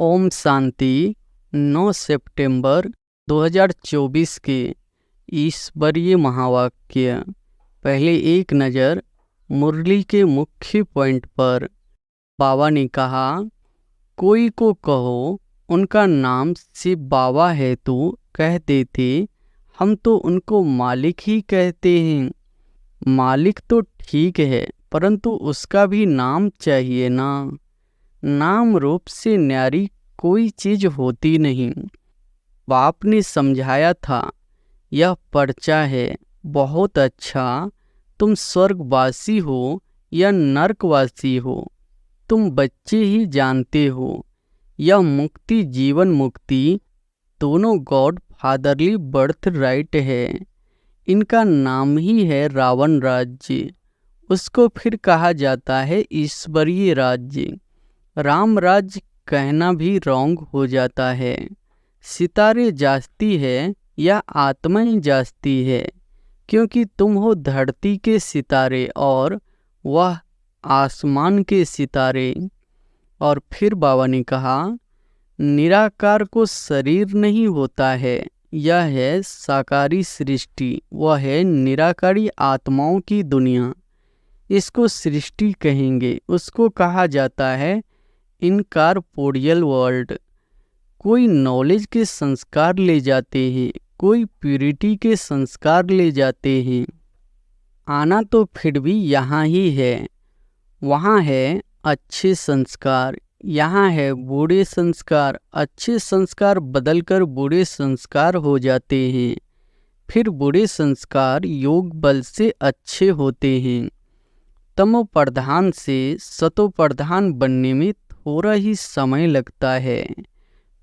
ओम शांति। 9 सितंबर 2024 के ईश्वरीय महावाक्य। पहले एक नज़र मुरली के मुख्य पॉइंट पर। बाबा ने कहा, कोई को कहो उनका नाम शिव बाबा है तो कह देते, हम तो उनको मालिक ही कहते हैं। मालिक तो ठीक है, परंतु उसका भी नाम चाहिए ना। नाम रूप से न्यारी कोई चीज होती नहीं। बाप ने समझाया था, यह पर्चा है, बहुत अच्छा। तुम स्वर्गवासी हो या नरकवासी हो, तुम बच्चे ही जानते हो। यह मुक्ति, जीवन मुक्ति दोनों गॉड फादरली बर्थ राइट है। इनका नाम ही है रावण राज्य। उसको फिर कहा जाता है ईश्वरीय राज्य। राम राज्य कहना भी रॉन्ग हो जाता है। सितारे जास्ती है या आत्माएं जास्ती है, क्योंकि तुम हो धरती के सितारे और वह आसमान के सितारे। और फिर बाबा ने कहा, निराकार को शरीर नहीं होता है। यह है साकारी सृष्टि, वह है निराकारी आत्माओं की दुनिया। इसको सृष्टि कहेंगे। उसको कहा जाता है इनकॉर्पोरियल वर्ल्ड। कोई नॉलेज के संस्कार ले जाते हैं, कोई प्यूरिटी के संस्कार ले जाते हैं। आना तो फिर भी यहाँ ही है। वहाँ है अच्छे संस्कार, यहाँ है बुरे संस्कार। अच्छे संस्कार बदलकर बुरे संस्कार हो जाते हैं। फिर बुरे संस्कार योग बल से अच्छे होते हैं। तमो प्रधान से सतो प्रधान बनने में थोड़ा ही समय लगता है।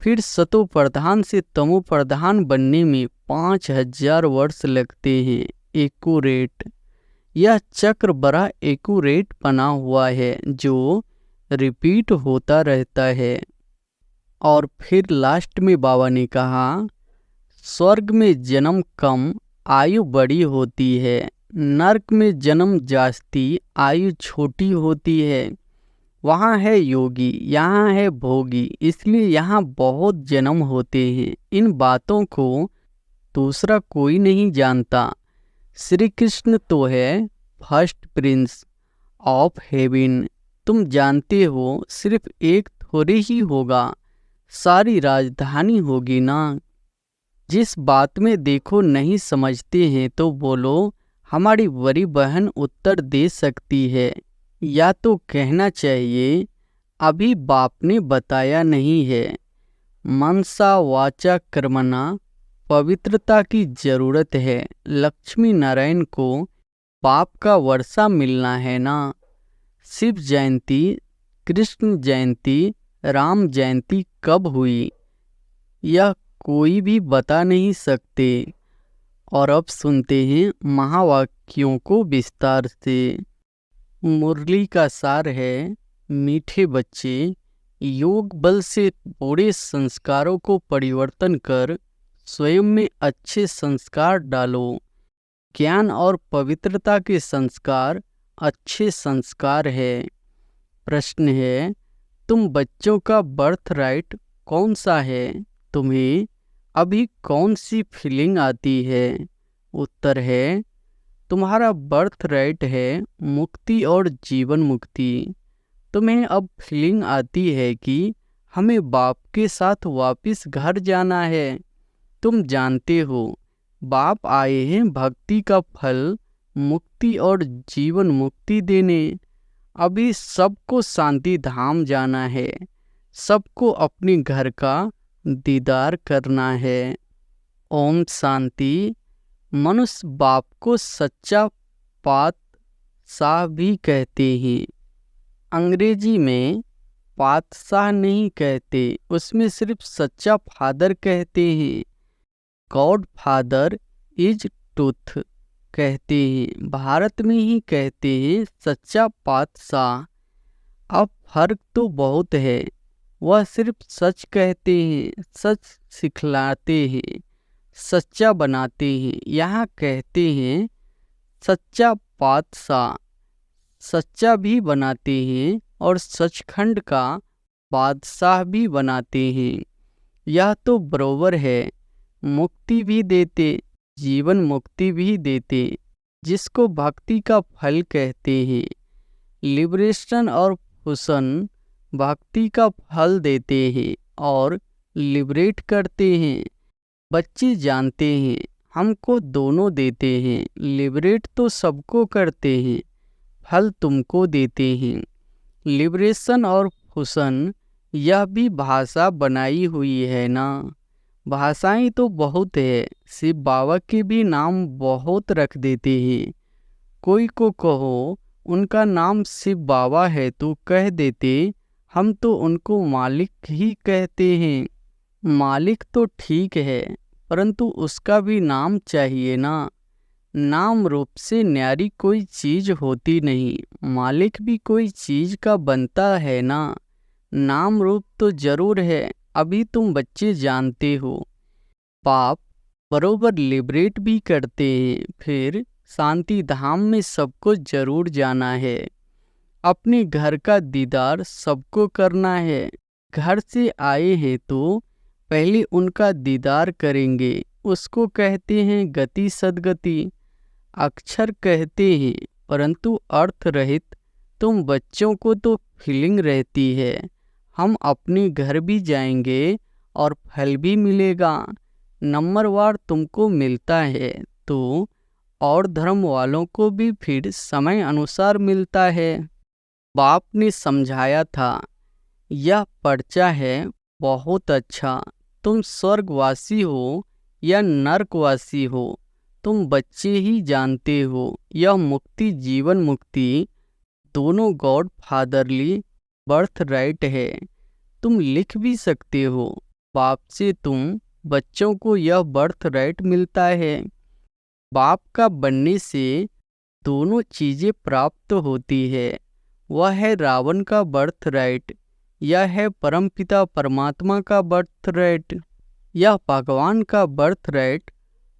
फिर सतो प्रधान से तमो प्रधान बनने में 5000 वर्ष लगते हैं। एक्यूरेट। यह चक्र बड़ा एक्यूरेट बना हुआ है जो रिपीट होता रहता है। और फिर लास्ट में बाबा ने कहा, स्वर्ग में जन्म कम, आयु बड़ी होती है। नरक में जन्म जास्ती, आयु छोटी होती है। वहाँ है योगी, यहाँ है भोगी, इसलिए यहाँ बहुत जन्म होते हैं। इन बातों को दूसरा कोई नहीं जानता। श्री कृष्ण तो है फर्स्ट प्रिंस ऑफ हेवन। तुम जानते हो सिर्फ एक थोड़ी ही होगा, सारी राजधानी होगी ना। जिस बात में देखो नहीं समझते हैं तो बोलो, हमारी बड़ी बहन उत्तर दे सकती है। या तो कहना चाहिए, अभी बाप ने बताया नहीं है। मनसा वाचा कर्मणा पवित्रता की जरूरत है। लक्ष्मी नारायण को बाप का वर्षा मिलना है ना। शिव जयंती, कृष्ण जयंती, राम जयंती कब हुई, यह कोई भी बता नहीं सकते। और अब सुनते हैं महावाक्यों को विस्तार से। मुरली का सार है, मीठे बच्चे, योग बल से बुरे संस्कारों को परिवर्तन कर स्वयं में अच्छे संस्कार डालो। ज्ञान और पवित्रता के संस्कार अच्छे संस्कार है। प्रश्न है, तुम बच्चों का बर्थ राइट कौन सा है? तुम्हें अभी कौन सी फीलिंग आती है? उत्तर है, तुम्हारा बर्थ राइट है मुक्ति और जीवन मुक्ति। तुम्हें अब फीलिंग आती है कि हमें बाप के साथ वापस घर जाना है। तुम जानते हो बाप आए हैं भक्ति का फल, मुक्ति और जीवन मुक्ति देने। अभी सबको शांति धाम जाना है, सबको अपने घर का दीदार करना है। ओम शांति। मनुष्य बाप को सच्चा पातशाह भी कहते हैं। अंग्रेजी में पातशाह नहीं कहते, उसमें सिर्फ सच्चा फादर कहते हैं। गॉड फादर इज ट्रूथ कहते हैं। भारत में ही कहते हैं सच्चा पातशाह। अब फर्क तो बहुत है। वह सिर्फ सच कहते हैं, सच सिखलाते हैं, सच्चा बनाते हैं। यहाँ कहते हैं सच्चा पातशाह, सच्चा भी बनाते हैं और सचखंड का बादशाह भी बनाते हैं। यह तो बरोबर है, मुक्ति भी देते, जीवन मुक्ति भी देते, जिसको भक्ति का फल कहते हैं। लिबरेशन और फुसन भक्ति का फल देते हैं और लिबरेट करते हैं। बच्चे जानते हैं हमको दोनों देते हैं। लिबरेट तो सबको करते हैं, फल तुमको देते हैं। लिबरेशन और फुसन यह भी भाषा बनाई हुई है ना। भाषाएं तो बहुत है, शिव बाबा के भी नाम बहुत रख देते हैं। कोई को कहो उनका नाम शिव बाबा है तो कह देते हम तो उनको मालिक ही कहते हैं। मालिक तो ठीक है, परंतु उसका भी नाम चाहिए ना। नाम रूप से न्यारी कोई चीज होती नहीं, मालिक भी कोई चीज का बनता है ना। नाम रूप तो जरूर है, अभी तुम बच्चे जानते हो। बाप बरोबर लिबरेट भी करते हैं। फिर शांति धाम में सबको जरूर जाना है। अपने घर का दीदार सबको करना है। घर से आए हैं तो पहले उनका दीदार करेंगे, उसको कहते हैं गति सदगति। अक्षर कहते हैं परंतु अर्थ रहित तुम बच्चों को तो फीलिंग रहती है। हम अपने घर भी जाएंगे और फल भी मिलेगा। नंबरवार तुमको मिलता है तो और धर्म वालों को भी फिर समय अनुसार मिलता है। बाप ने समझाया था, यह पर्चा है बहुत अच्छा। तुम स्वर्गवासी हो या नरकवासी हो, तुम बच्चे ही जानते हो। यह मुक्ति जीवन मुक्ति दोनों गॉड फादरली बर्थ राइट है। तुम लिख भी सकते हो, बाप से तुम बच्चों को यह बर्थ राइट मिलता है। बाप का बनने से दोनों चीज़ें प्राप्त होती है। वह है रावण का बर्थ राइट, यह है परमपिता परमात्मा का बर्थ राइट। यह भगवान का बर्थ राइट,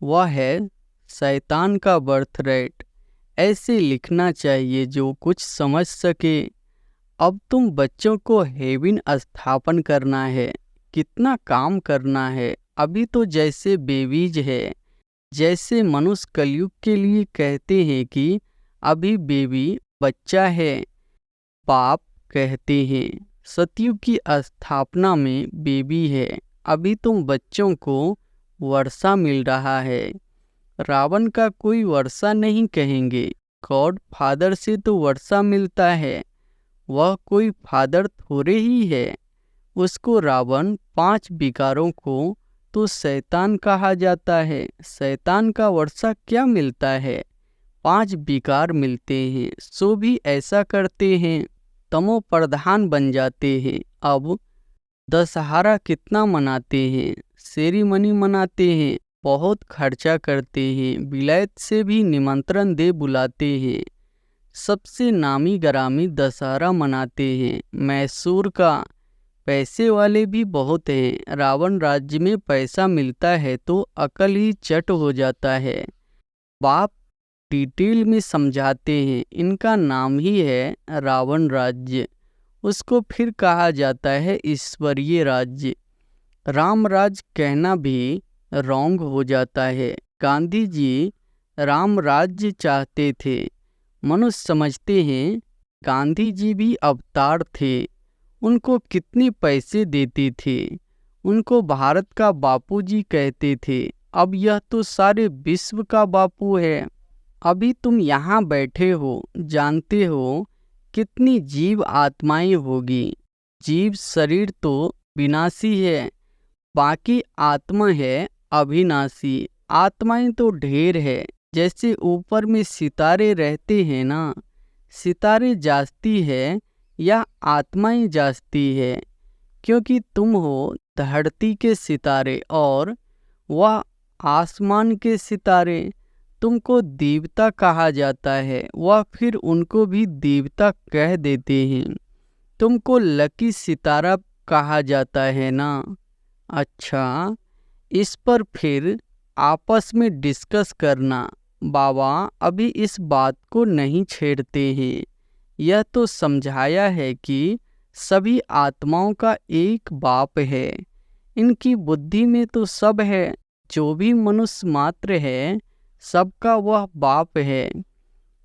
वह है शैतान का बर्थ राइट। ऐसे लिखना चाहिए जो कुछ समझ सके। अब तुम बच्चों को हेवन स्थापन करना है। कितना काम करना है। अभी तो जैसे बेबीज है, जैसे मनुष्य कलयुग के लिए कहते हैं कि अभी बेबी बच्चा है। बाप कहते हैं सतयुग की स्थापना में बेबी है। अभी तुम बच्चों को वर्षा मिल रहा है। रावण का कोई वर्षा नहीं कहेंगे, गॉड फादर से तो वर्षा मिलता है। वह कोई फादर थोड़े ही है। उसको रावण 5 विकारों को तो शैतान कहा जाता है। शैतान का वर्षा क्या मिलता है? 5 विकार मिलते हैं, सो भी ऐसा करते हैं, तमो प्रधान बन जाते हैं। अब दशहरा कितना मनाते हैं, सेरेमनी मनाते हैं, बहुत खर्चा करते हैं, विलायत से भी निमंत्रण दे बुलाते हैं। सबसे नामी गरामी दशहरा मनाते हैं मैसूर का। पैसे वाले भी बहुत हैं। रावण राज्य में पैसा मिलता है तो अकल ही चट हो जाता है। बाप डिटेल में समझाते हैं, इनका नाम ही है रावण राज्य। उसको फिर कहा जाता है ईश्वरीय राज्य। राम राज कहना भी रॉन्ग हो जाता है। गांधी जी राम राज्य चाहते थे। मनुष्य समझते हैं गांधी जी भी अवतार थे। उनको कितने पैसे देते थे, उनको भारत का बापूजी कहते थे। अब यह तो सारे विश्व का बापू है। अभी तुम यहाँ बैठे हो, जानते हो कितनी जीव आत्माएं होगी। जीव शरीर तो विनाशी है, बाकी आत्मा है अविनाशी। आत्माएं तो ढेर है। जैसे ऊपर में सितारे रहते हैं ना, सितारे जाती है या आत्माएं जाती है, क्योंकि तुम हो धरती के सितारे और वह आसमान के सितारे। तुमको देवता कहा जाता है, वह फिर उनको भी देवता कह देते हैं। तुमको लकी सितारा कहा जाता है ना। अच्छा, इस पर फिर आपस में डिस्कस करना। बाबा अभी इस बात को नहीं छेड़ते हैं। यह तो समझाया है कि सभी आत्माओं का एक बाप है। इनकी बुद्धि में तो सब है, जो भी मनुष्य मात्र है सबका वह बाप है।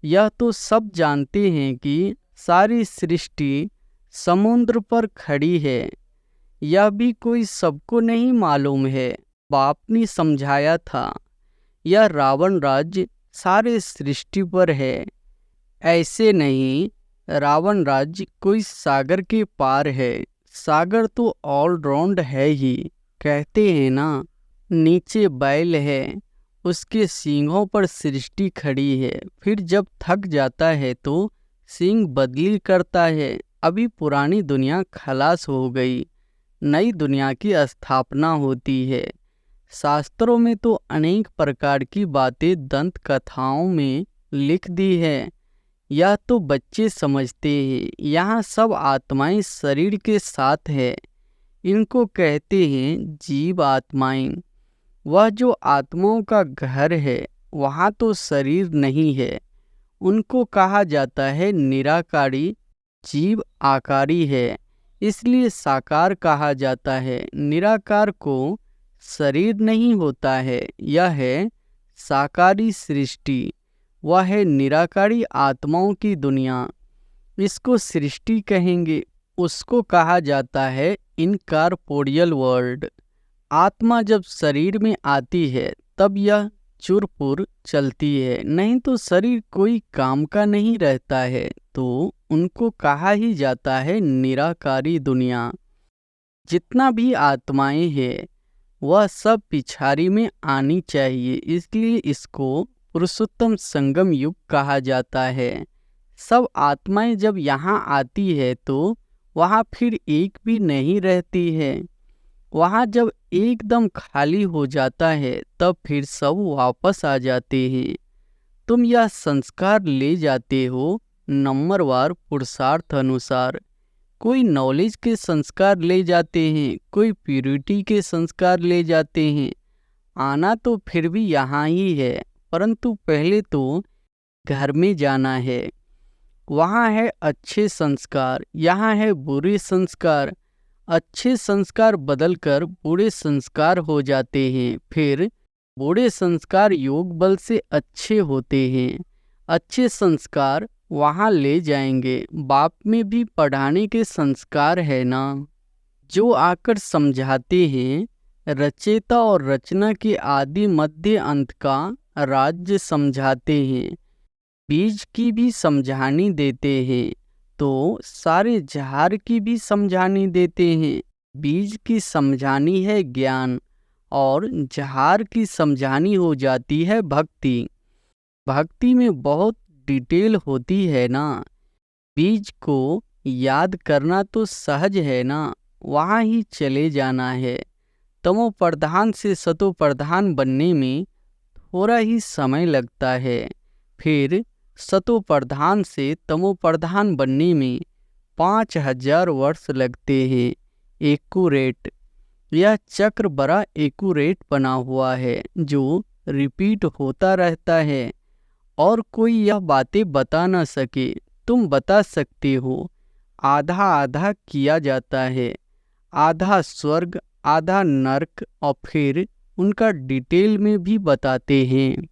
यह तो सब जानते हैं कि सारी सृष्टि समुद्र पर खड़ी है। यह भी कोई सबको नहीं मालूम है। बाप ने समझाया था, यह रावण राज्य सारे सृष्टि पर है। ऐसे नहीं, रावण राज्य कोई सागर के पार है। सागर तो ऑलराउंड है ही। कहते हैं ना, नीचे बैल है, उसके सींगों पर सृष्टि खड़ी है। फिर जब थक जाता है तो सींग बदली करता है। अभी पुरानी दुनिया खलास हो गई, नई दुनिया की स्थापना होती है। शास्त्रों में तो अनेक प्रकार की बातें दंत कथाओं में लिख दी है। यह तो बच्चे समझते हैं। यहाँ सब आत्माएं शरीर के साथ है। इनको कहते हैं जीव आत्माएं। वह जो आत्माओं का घर है, वहाँ तो शरीर नहीं है। उनको कहा जाता है निराकारी। जीव आकारी है, इसलिए साकार कहा जाता है। निराकार को शरीर नहीं होता है। यह है साकारी सृष्टि। वह है निराकारी आत्माओं की दुनिया। इसको सृष्टि कहेंगे। उसको कहा जाता है इनकॉर्पोरियल वर्ल्ड। आत्मा जब शरीर में आती है तब यह चुरपुर चलती है, नहीं तो शरीर कोई काम का नहीं रहता है। तो उनको कहा ही जाता है निराकारी दुनिया। जितना भी आत्माएं हैं वह सब पिछाड़ी में आनी चाहिए, इसलिए इसको पुरुषोत्तम संगम युग कहा जाता है। सब आत्माएं जब यहाँ आती है तो वहाँ फिर एक भी नहीं रहती है। वहाँ जब एकदम खाली हो जाता है तब फिर सब वापस आ जाते हैं। तुम यह संस्कार ले जाते हो नंबरवार पुरुषार्थ अनुसार। कोई नॉलेज के संस्कार ले जाते हैं, कोई प्यूरिटी के संस्कार ले जाते हैं। आना तो फिर भी यहाँ ही है, परंतु पहले तो घर में जाना है। वहाँ है अच्छे संस्कार, यहाँ है बुरे संस्कार। अच्छे संस्कार बदलकर बुरे संस्कार हो जाते हैं, फिर बुरे संस्कार योग बल से अच्छे होते हैं। अच्छे संस्कार वहाँ ले जाएंगे। बाप में भी पढ़ाने के संस्कार है ना, जो आकर समझाते हैं। रचेता और रचना के आदि मध्य अंत का राज्य समझाते हैं। बीज की भी समझानी देते हैं, तो सारे जहार की भी समझानी देते हैं। बीज की समझानी है ज्ञान और जहार की समझानी हो जाती है भक्ति। भक्ति में बहुत डिटेल होती है ना। बीज को याद करना तो सहज है ना, वहाँ ही चले जाना है। तमो प्रधान से सतो प्रधान बनने में थोड़ा ही समय लगता है, फिर सतो प्रधान से तमो प्रधान बनने में 5000 वर्ष लगते हैं। एक्यूरेट, यह चक्र बड़ा एक्यूरेट बना हुआ है जो रिपीट होता रहता है और कोई यह बातें बता न सके। तुम बता सकते हो। आधा आधा किया जाता है, आधा स्वर्ग आधा नरक, और फिर उनका डिटेल में भी बताते हैं।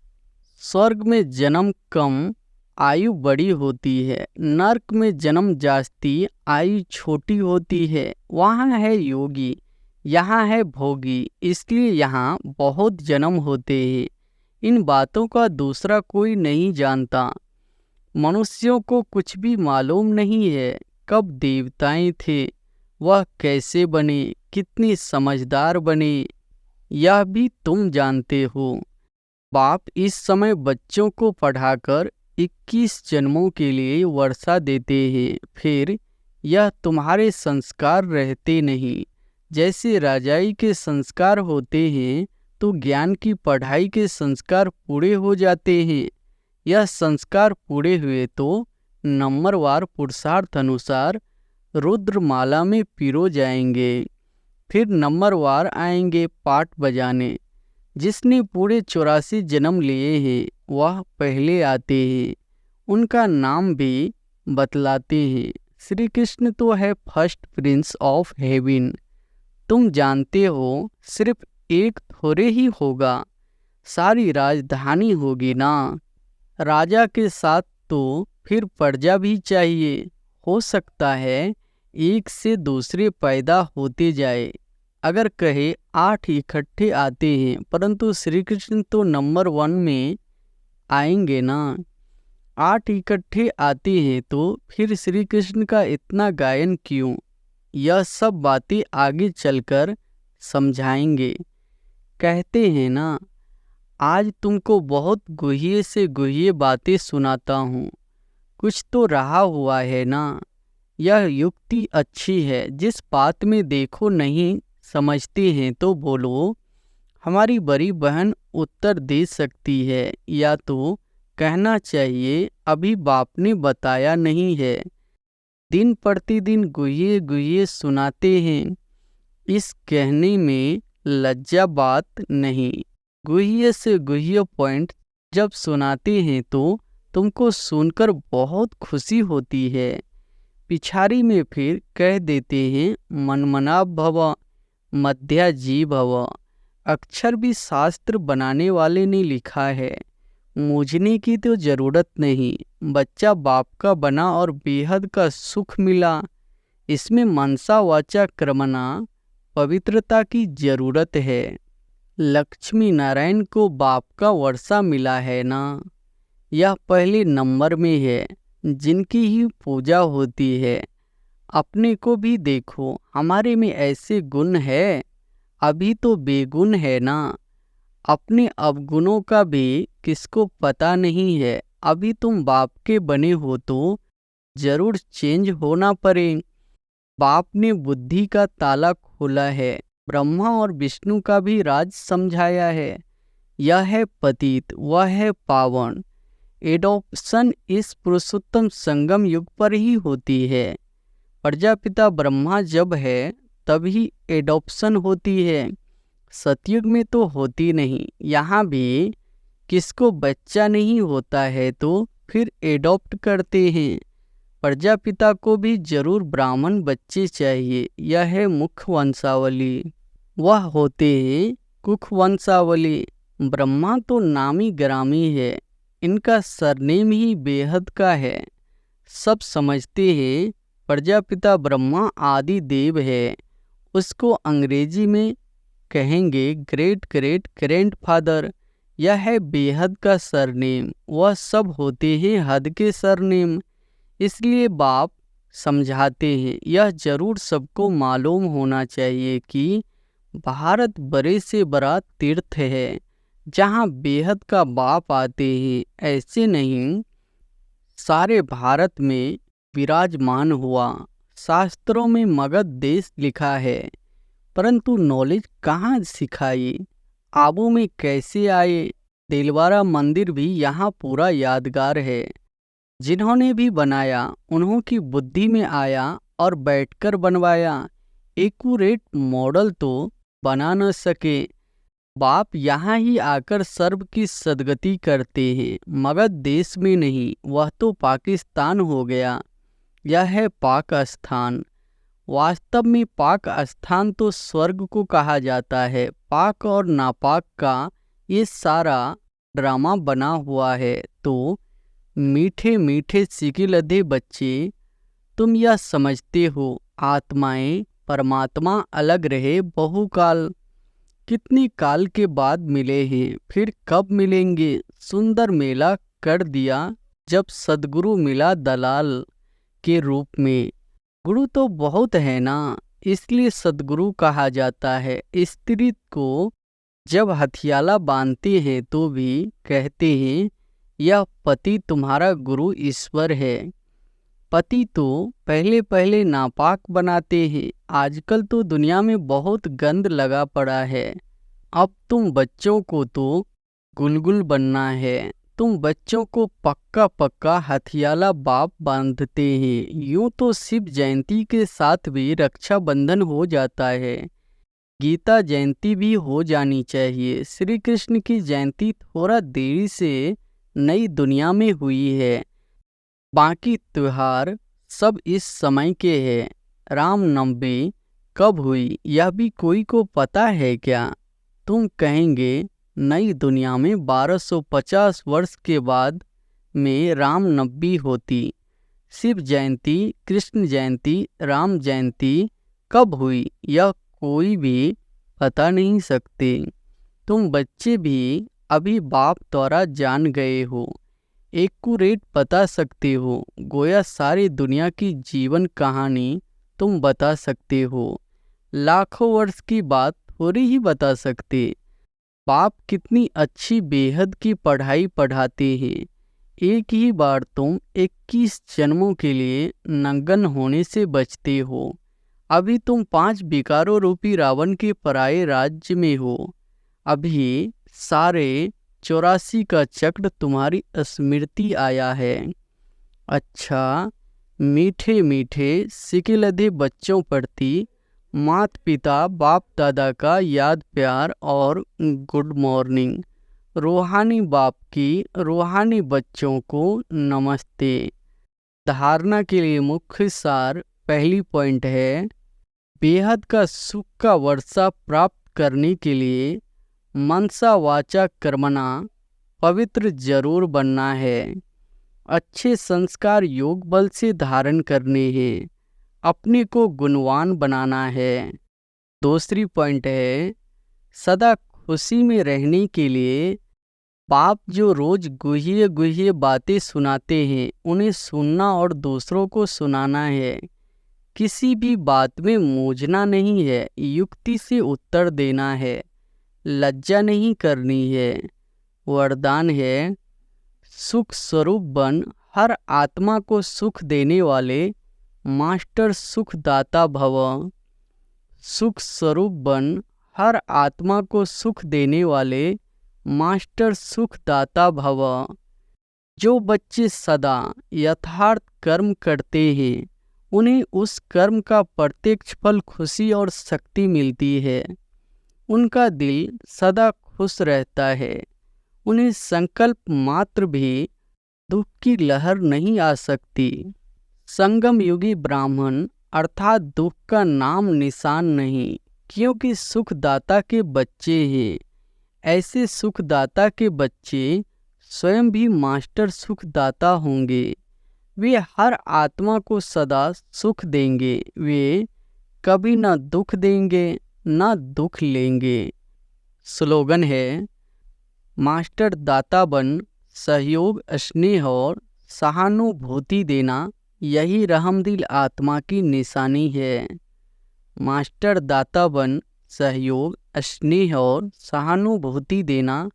स्वर्ग में जन्म कम, आयु बड़ी होती है। नरक में जन्म जास्ती, आयु छोटी होती है। वहाँ है योगी, यहाँ है भोगी, इसलिए यहाँ बहुत जन्म होते हैं। इन बातों का दूसरा कोई नहीं जानता। मनुष्यों को कुछ भी मालूम नहीं है। कब देवताएं थे, वह कैसे बने, कितनी समझदार बने, यह भी तुम जानते हो। बाप इस समय बच्चों को पढ़ाकर 21 जन्मों के लिए वर्षा देते हैं। फिर यह तुम्हारे संस्कार रहते नहीं। जैसे राजाई के संस्कार होते हैं तो ज्ञान की पढ़ाई के संस्कार पूरे हो जाते हैं। यह संस्कार पूरे हुए तो नंबरवार पुरुषार्थ अनुसार रुद्रमाला में पिरो जाएंगे। फिर नंबरवार आएंगे पाठ बजाने। जिसने पूरे 84 जन्म लिए हैं वह पहले आते हैं। उनका नाम भी बतलाते हैं। श्री कृष्ण तो है फर्स्ट प्रिंस ऑफ हेवन। तुम जानते हो सिर्फ एक थोड़े ही होगा, सारी राजधानी होगी ना। राजा के साथ तो फिर प्रजा भी चाहिए। हो सकता है एक से दूसरे पैदा होते जाए। अगर कहे 8 इकट्ठे आते हैं, परंतु श्री कृष्ण तो नंबर 1 में आएंगे ना। 8 इकट्ठे आते हैं तो फिर श्री कृष्ण का इतना गायन क्यों? यह सब बातें आगे चलकर समझाएंगे। कहते हैं ना, आज तुमको बहुत गुहिये से गुहिये बातें सुनाता हूँ। कुछ तो रहा हुआ है ना। यह युक्ति अच्छी है। जिस बात में देखो नहीं समझते हैं तो बोलो, हमारी बड़ी बहन उत्तर दे सकती है, या तो कहना चाहिए अभी बाप ने बताया नहीं है। दिन प्रतिदिन गुहिये गुहिये सुनाते हैं, इस कहने में लज्जा बात नहीं। गुहिये से गुहिये पॉइंट जब सुनाते हैं तो तुमको सुनकर बहुत खुशी होती है। पिछाड़ी में फिर कह देते हैं मनमना भव मध्या जी भव। अक्षर भी शास्त्र बनाने वाले ने लिखा है, मूझने की तो जरूरत नहीं। बच्चा बाप का बना और बेहद का सुख मिला। इसमें मनसा वाचा क्रमना पवित्रता की जरूरत है। लक्ष्मी नारायण को बाप का वर्षा मिला है ना। यह पहले नंबर में है, जिनकी ही पूजा होती है। अपने को भी देखो, हमारे में ऐसे गुण है? अभी तो बेगुण है ना। अपने अवगुणों का भी किसको पता नहीं है। अभी तुम बाप के बने हो तो जरूर चेंज होना पड़े। बाप ने बुद्धि का ताला खोला है, ब्रह्मा और विष्णु का भी राज समझाया है। यह है पतित, वह है पावन। एडॉप्शन इस पुरुषोत्तम संगम युग पर ही होती है। प्रजापिता ब्रह्मा जब है तभी एडॉप्शन होती है। सतयुग में तो होती नहीं। यहाँ भी किसको बच्चा नहीं होता है तो फिर एडॉप्ट करते हैं। प्रजापिता को भी जरूर ब्राह्मण बच्चे चाहिए। यह है मुख्य वंशावली, वह होते हैं कुख वंशावली। ब्रह्मा तो नामी ग्रामी है, इनका सरनेम ही बेहद का है। सब समझते हैं प्रजापिता ब्रह्मा आदि देव है। उसको अंग्रेजी में कहेंगे ग्रेट ग्रेट ग्रैंडफादर। यह है बेहद का सरनेम। वह सब होते हैं हद के सरनेम। इसलिए बाप समझाते हैं, यह जरूर सबको मालूम होना चाहिए कि भारत बड़े से बड़ा तीर्थ है, जहाँ बेहद का बाप आते हैं। ऐसे नहीं, सारे भारत में विराजमान हुआ। शास्त्रों में मगध देश लिखा है, परंतु नॉलेज कहाँ सिखाई? आबू में कैसे आए? दिलवारा मंदिर भी यहाँ पूरा यादगार है। जिन्होंने भी बनाया उन्हों की बुद्धि में आया और बैठकर बनवाया। एक्यूरेट मॉडल तो बना न सके। बाप यहाँ ही आकर सर्व की सदगति करते हैं, मगध देश में नहीं। वह तो पाकिस्तान हो गया। यह है पाक स्थान। वास्तव में पाक स्थान तो स्वर्ग को कहा जाता है। पाक और नापाक का ये सारा ड्रामा बना हुआ है। तो मीठे मीठे सिकिलधे बच्चे, तुम यह समझते हो आत्माएं परमात्मा अलग रहे बहुकाल। कितनी काल के बाद मिले हैं, फिर कब मिलेंगे? सुंदर मेला कर दिया जब सदगुरु मिला दलाल के रूप में। गुरु तो बहुत है ना, इसलिए सदगुरु कहा जाता है। स्त्री को जब हथियाला बांधते हैं तो भी कहते हैं यह पति तुम्हारा गुरु ईश्वर है। पति तो पहले पहले नापाक बनाते हैं। आजकल तो दुनिया में बहुत गंद लगा पड़ा है। अब तुम बच्चों को तो गुलगुल बनना है। तुम बच्चों को पक्का पक्का हथियाला बाप बांधते हैं। यूं तो शिव जयंती के साथ भी रक्षाबंधन हो जाता है। गीता जयंती भी हो जानी चाहिए। श्री कृष्ण की जयंती थोड़ा देरी से नई दुनिया में हुई है। बाकी त्योहार सब इस समय के हैं। रामनवमी कब हुई यह भी कोई को पता है क्या? तुम कहेंगे नई दुनिया में 1250 वर्ष के बाद में रामनवमी होती। शिव जयंती, कृष्ण जयंती, राम जयंती कब हुई यह कोई भी बता नहीं सकते। तुम बच्चे भी अभी बाप द्वारा जान गए हो, एक्यूरेट बता सकते हो। गोया सारी दुनिया की जीवन कहानी तुम बता सकते हो। लाखों वर्ष की बात थोड़ी ही बता सकते। बाप कितनी अच्छी बेहद की पढ़ाई पढ़ाते हैं। एक ही बार तुम 21 जन्मों के लिए नंगन होने से बचते हो। अभी तुम 5 विकारों रूपी रावण के पराये राज्य में हो। अभी सारे 84 का चक्र तुम्हारी स्मृति आया है। अच्छा, मीठे मीठे सिकिलधे बच्चों प्रति माता पिता बाप दादा का याद प्यार और गुड मॉर्निंग। रूहानी बाप की रूहानी बच्चों को नमस्ते। धारणा के लिए मुख्य सार पहली पॉइंट है, बेहद का सुख का वर्षा प्राप्त करने के लिए मनसा वाचा कर्मणा पवित्र जरूर बनना है। अच्छे संस्कार योग बल से धारण करने हैं। अपने को गुणवान बनाना है। दूसरी पॉइंट है, सदा खुशी में रहने के लिए बाप जो रोज गुह्य गुह्य बातें सुनाते हैं उन्हें सुनना और दूसरों को सुनाना है। किसी भी बात में मूझना नहीं है, युक्ति से उत्तर देना है, लज्जा नहीं करनी है। वरदान है, सुख स्वरूप बन हर आत्मा को सुख देने वाले मास्टर सुखदाता भव। सुख स्वरूप बन हर आत्मा को सुख देने वाले मास्टर सुखदाता भव। जो बच्चे सदा यथार्थ कर्म करते हैं उन्हें उस कर्म का प्रत्यक्ष फल खुशी और शक्ति मिलती है। उनका दिल सदा खुश रहता है। उन्हें संकल्प मात्र भी दुख की लहर नहीं आ सकती। संगम युगी ब्राह्मण अर्थात दुख का नाम निशान नहीं, क्योंकि सुखदाता के बच्चे हैं। ऐसे सुखदाता के बच्चे स्वयं भी मास्टर सुखदाता होंगे। वे हर आत्मा को सदा सुख देंगे। वे कभी न दुख देंगे न दुख लेंगे। स्लोगन है, मास्टर दाता बन सहयोग स्नेह और सहानुभूति देना यही रहमदिल आत्मा की निशानी है। मास्टर दाता बन सहयोग स्नेह और सहानुभूति देना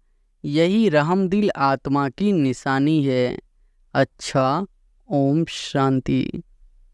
यही रहमदिल आत्मा की निशानी है। अच्छा, ओम शांति।